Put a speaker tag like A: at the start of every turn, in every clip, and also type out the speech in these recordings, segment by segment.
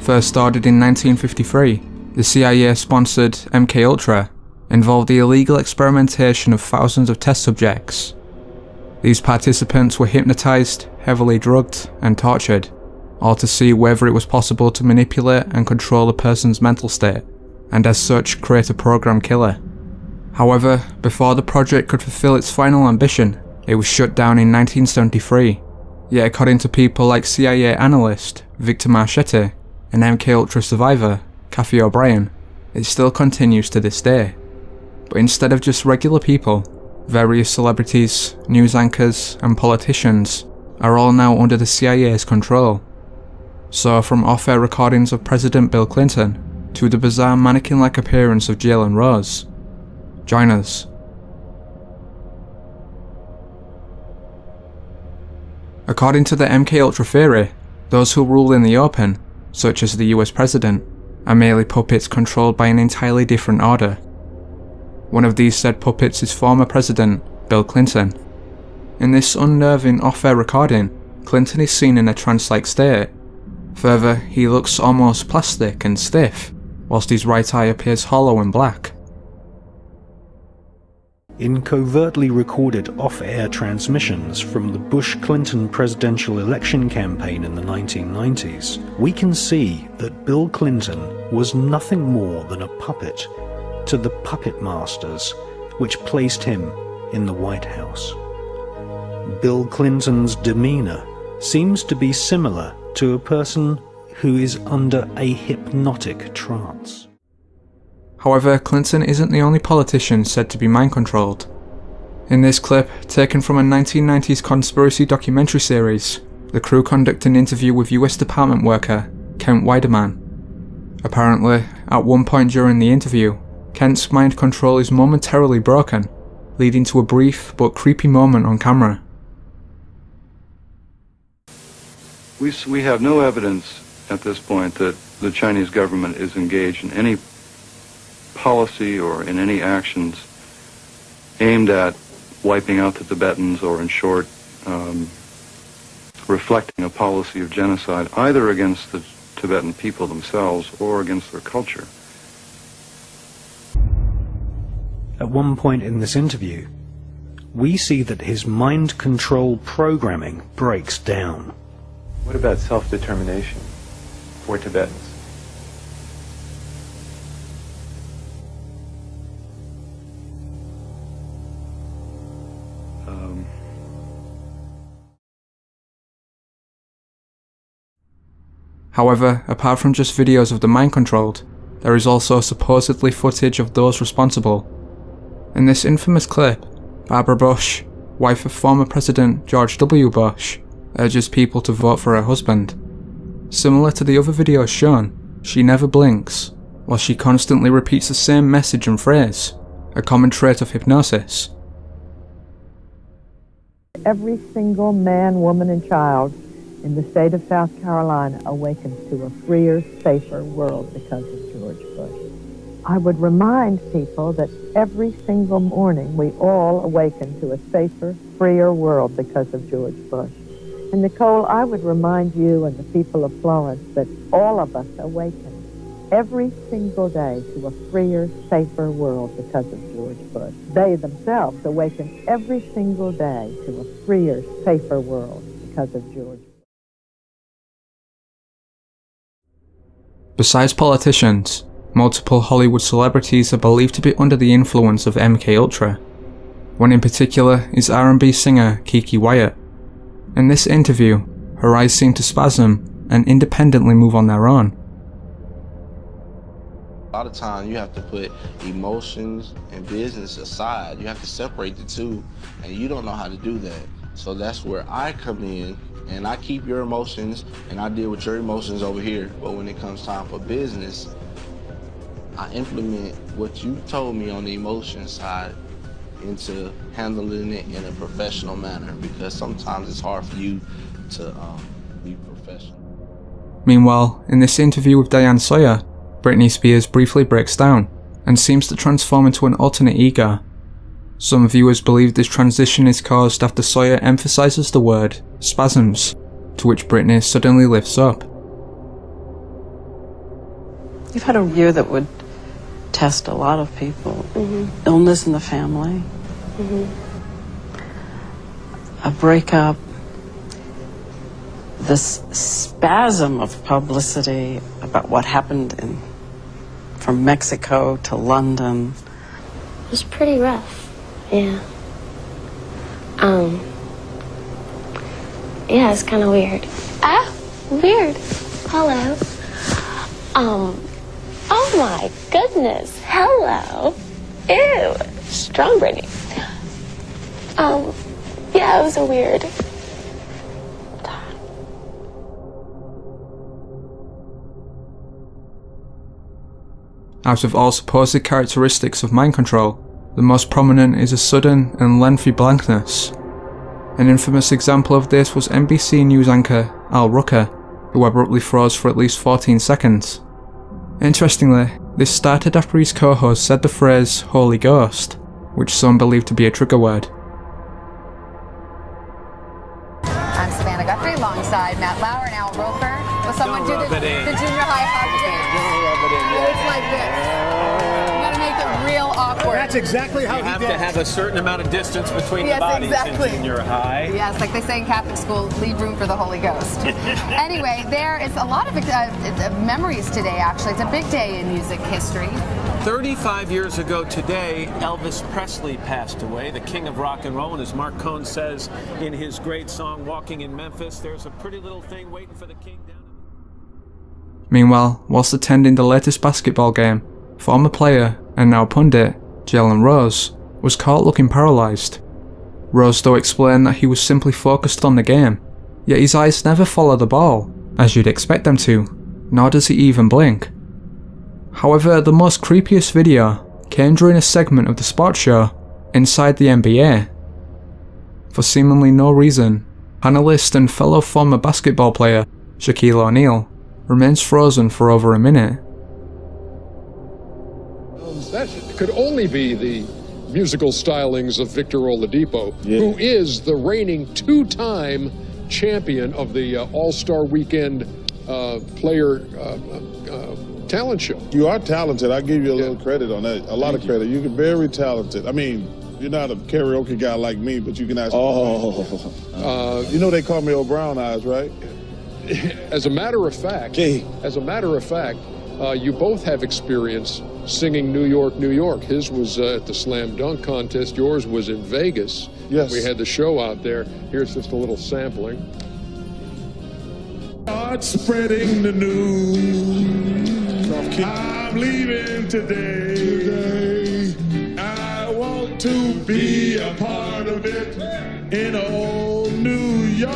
A: first started in 1953, the CIA-sponsored MKUltra involved the illegal experimentation of thousands of test subjects. These participants were hypnotized, heavily drugged, and tortured, all to see whether it was possible to manipulate and control a person's mental state, and as such create a program killer. However, before the project could fulfill its final ambition, it was shut down in 1973. Yet according to people like CIA analyst Victor Marchetti and MKUltra survivor Kathy O'Brien, it still continues to this day. But instead of just regular people, various celebrities, news anchors, and politicians are all now under the CIA's control. So from off-air recordings of President Bill Clinton to the bizarre mannequin-like appearance of Jalen Rose. Join us. According to the MKUltra theory, those who rule in the open, such as the US President, are merely puppets controlled by an entirely different order. One of these said puppets is former President Bill Clinton. In this unnerving off-air recording, Clinton is seen in a trance-like state. Further, he looks almost plastic and stiff, whilst his right eye appears hollow and black.
B: In covertly recorded off-air transmissions from the Bush-Clinton presidential election campaign in the 1990s, we can see that Bill Clinton was nothing more than a puppet to the puppet masters which placed him in the White House. Bill Clinton's demeanor seems to be similar to a person who is under a hypnotic trance.
A: However, Clinton isn't the only politician said to be mind-controlled. In this clip, taken from a 1990s conspiracy documentary series, the crew conduct an interview with US Department worker Kent Weideman. Apparently, at one point during the interview, Kent's mind control is momentarily broken, leading to a brief but creepy moment on camera.
C: We have no evidence at this point that the Chinese government is engaged in any policy or in any actions aimed at wiping out the Tibetans, or in short, reflecting a policy of genocide either against the Tibetan people themselves or against their culture.
B: At one point in this interview, we see that his mind control programming breaks down.
D: What about self-determination for Tibetans?
A: However, apart from just videos of the mind-controlled, there is also supposedly footage of those responsible. In this infamous clip, Barbara Bush, wife of former President George W. Bush, urges people to vote for her husband. Similar to the other videos shown, she never blinks, while she constantly repeats the same message and phrase, a common trait of hypnosis.
E: Every single man, woman, and child in the state of South Carolina awakens to a freer, safer world because of George Bush. I would remind people that every single morning we all awaken to a safer, freer world because of George Bush. And Nicole, I would remind you and the people of Florence that all of us awaken every single day to a freer, safer world because of George Bush. They themselves awaken every single day to a freer, safer world because of George Bush.
A: Besides politicians, multiple Hollywood celebrities are believed to be under the influence of MKUltra. One in particular is R&B singer Keke Wyatt. In this interview, her eyes seem to spasm and independently move on their own.
F: A lot of times you have to put emotions and business aside. You have to separate the two, and you don't know how to do that. So that's where I come in, and I keep your emotions and I deal with your emotions over here. But when it comes time for business, I implement what you told me on the emotion side into handling it in a professional manner, because sometimes it's hard for you to be professional.
A: Meanwhile, in this interview with Diane Sawyer, Britney Spears briefly breaks down and seems to transform into an alternate ego. Some viewers believe this transition is caused after Sawyer emphasizes the word spasms, to which Britney suddenly lifts up.
G: We've had a year that would test a lot of people. Illness in the family, a breakup, this spasm of publicity about what happened from Mexico to London.
H: It was pretty rough, yeah. Yeah, it's kind of weird. Ah, weird. Hello. Oh my goodness. Hello. Ew. Strong Brittany. Yeah, it was a weird time.
A: Out of all supposed characteristics of mind control, the most prominent is a sudden and lengthy blankness. An infamous example of this was NBC News anchor Al Rucker, who abruptly froze for at least 14 seconds. Interestingly, this started after his co-host said the phrase "Holy Ghost," which some believe to be a trigger word.
I: I'm Savannah Guthrie, alongside Matt Lauer and Al Roker. Will someone do the junior high hug dance? It's like this. You gotta make it real awkward.
J: That's exactly how you have to have a certain amount of distance between the bodies in junior high.
I: Yes, like they say in Catholic school, leave room for the Holy Ghost. Anyway, there is a lot of memories today, actually. It's a big day in music history.
J: 35 years ago today, Elvis Presley passed away, the king of rock and roll, and as Mark Cohn says in his great song, Walking in Memphis, there's a pretty little thing waiting for the king down.
A: Meanwhile, whilst attending the latest basketball game, former player and now pundit Jalen Rose was caught looking paralysed. Rose though explained that he was simply focused on the game, yet his eyes never follow the ball, as you'd expect them to, nor does he even blink. However, the most creepiest video came during a segment of the sports show inside the NBA. For seemingly no reason, panellist and fellow former basketball player Shaquille O'Neal remains frozen for over a minute.
K: That could only be the musical stylings of Victor Oladipo, who is the reigning two-time champion of the All-Star Weekend player talent show.
L: You are talented. I give you a little credit on that. A lot of credit. You're very talented. I mean, you're not a karaoke guy like me, but you can ask. You know they call me old brown eyes, right?
K: As a matter of fact, you both have experience singing New York, New York. His was at the Slam Dunk Contest. Yours was in Vegas.
L: Yes.
K: We had the show out there. Here's just a little sampling.
L: Start spreading the news. I'm leaving today. I want to be a part of it in old New York.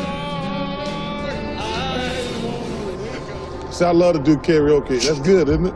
L: I love to do karaoke. That's good, isn't it?